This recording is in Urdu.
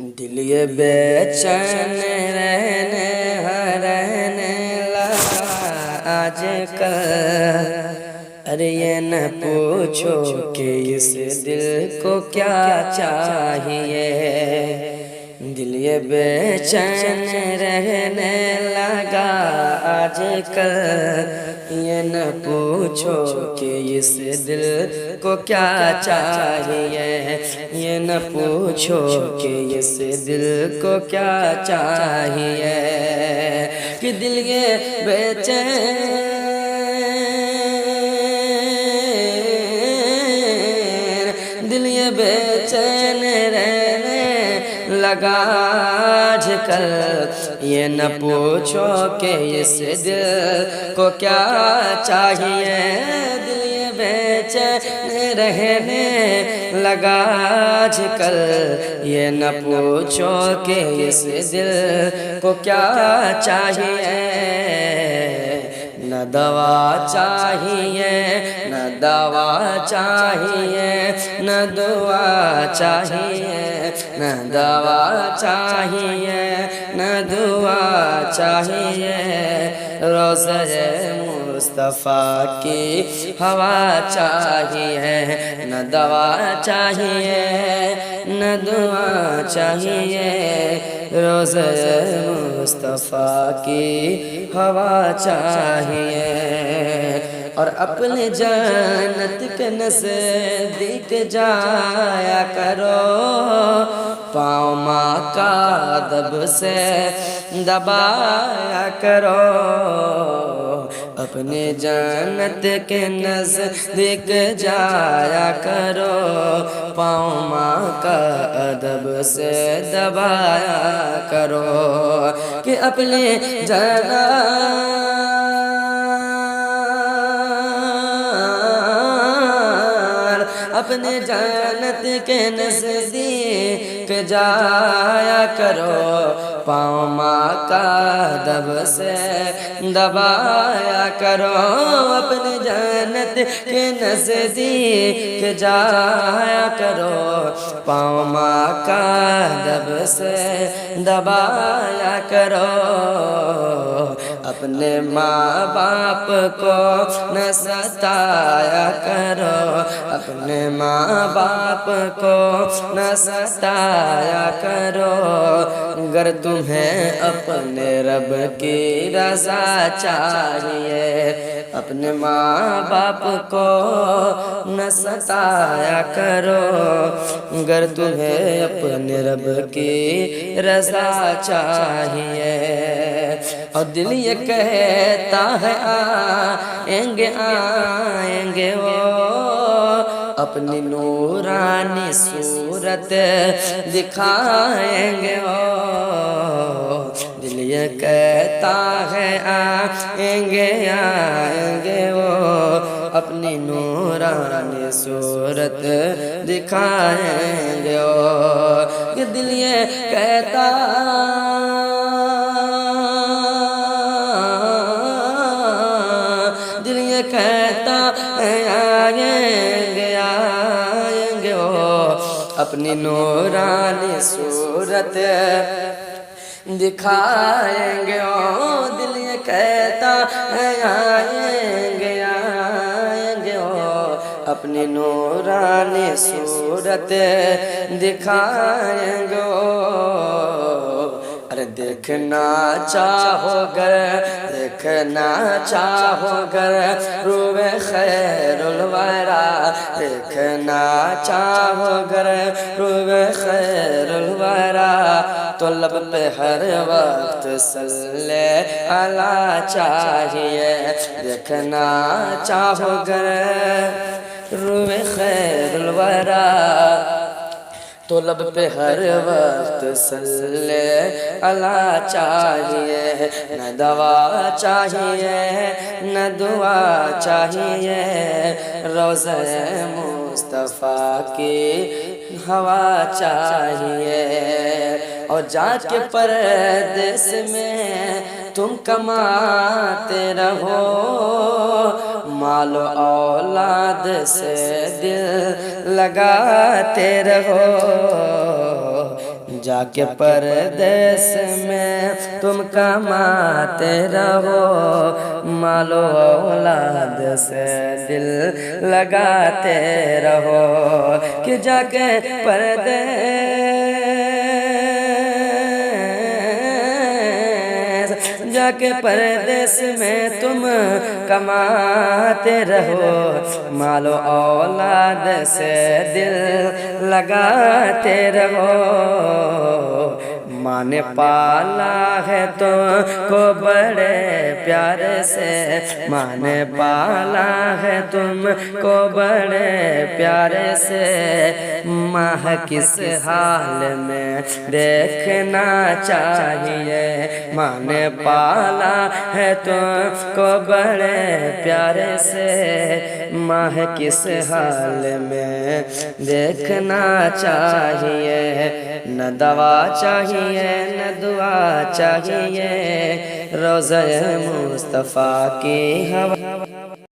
دل یہ بے چین رہنے لگا آج کل۔ ارے یہ نہ پوچھو کہ اس دل کو کیا چاہیے، دل یہ بے چین رہنے لگا آج کل۔ یہ نہ پوچھو کہ اس دل کو کیا چاہیے، یہ نہ پوچھو کہ اس دل کو کیا چاہیے، کہ دل یہ بے چین دل یہ بے چین رہنے لگا آج کل۔ یہ نہ پوچھو کہ اس دل کو کیا چاہیے، دل یہ بے چین رہنے لگا آج کل۔ یہ نہ پوچھو کہ اس دل کو کیا چاہیے، نہ دوا چاہیے نہ دوا چاہیے، نہ دعا چاہیے، نہ دوا چاہیے، نہ دعا چاہیے۔ روضہ مصطفیٰ کی ہوا چاہیے، نہ دوا چاہیے نہ دعا چاہیے۔ روضہ مصطفیٰ کی ہوا چاہیے، اور اپنے جنت کے نزدیک جایا کرو، پاؤں ماں کا ادب سے دبایا کرو۔ اپنے جنت کے نزدیک جایا کرو، پاؤں ماں کا ادب سے دبایا کرو، کہ اپنے اپنے جنت کے نزدیک جایا کرو، پاؤں ماں کا ادب سے دبایا کرو۔ اپنے جنت کے نزدیک جایا کرو، پاؤں ماں کا ادب سے دبایا کرو۔ اپنے ماں باپ کو نہ ستایا کرو، اپنے ماں باپ کو نہ ستایا کرو۔ اگر تمہیں اپنے رب کی رضا چاہیے، اپنے ماں باپ کو نہ ستایا کرو۔ اگر تمہیں اپنے رب کی رضا چاہیے، اور دل یہ کہتا ہے آئیں گے وہ، اپنی نورانی صورت دکھائیں گے وہ۔ دل یہ کہتا ہے آئیں گے وہ، اپنی نورانی صورت دکھائیں گے وہ۔ کہ دل یہ کہتا آئیں گے وہ، اپنی نورانی صورت دکھائیں گے وہ۔ دل یہ کہتا آئیں گے وہ، اپنی نورانی صورت دکھائیں گے وہ۔ ارے دیکھنا چاہو گر روح خیر الورا، دیکھنا چاہو گر روح خیر الورا، تو لب پہ ہر وقت صلی اللہ چاہیے۔ دیکھنا چاہو گر روح خیر الورا، تو لب پہ ہر وقت صلی اللہ چاہیے۔ نہ دوا چاہیے نہ دعا چاہیے، روضہ مصطفیٰ کی ہوا چاہیے۔ اور جا کے پردیس میں تم کماتے رہو، مال و اولاد سے دل لگاتے رہو، جا کے پردیس میں تم کماتے رہو، مال و اولاد سے دل لگاتے رہو، کہ جا کے جا کے پردیس میں تم کماتے رہو، مال و اولاد سے دل لگاتے رہو۔ ماں نے پالا ہے تم کو بڑے پیار سے، ماں نے پالا ہے تم کو بڑے پیار سے، ماں کس حال میں دیکھنا چاہیے، ماں نے پالا ہے تم کو بڑے پیار سے، ماں کس حال میں دیکھنا چاہیے، نہ دوا چاہیے نہ دعا چاہیے، روضہ مصطفیٰ کی ہوا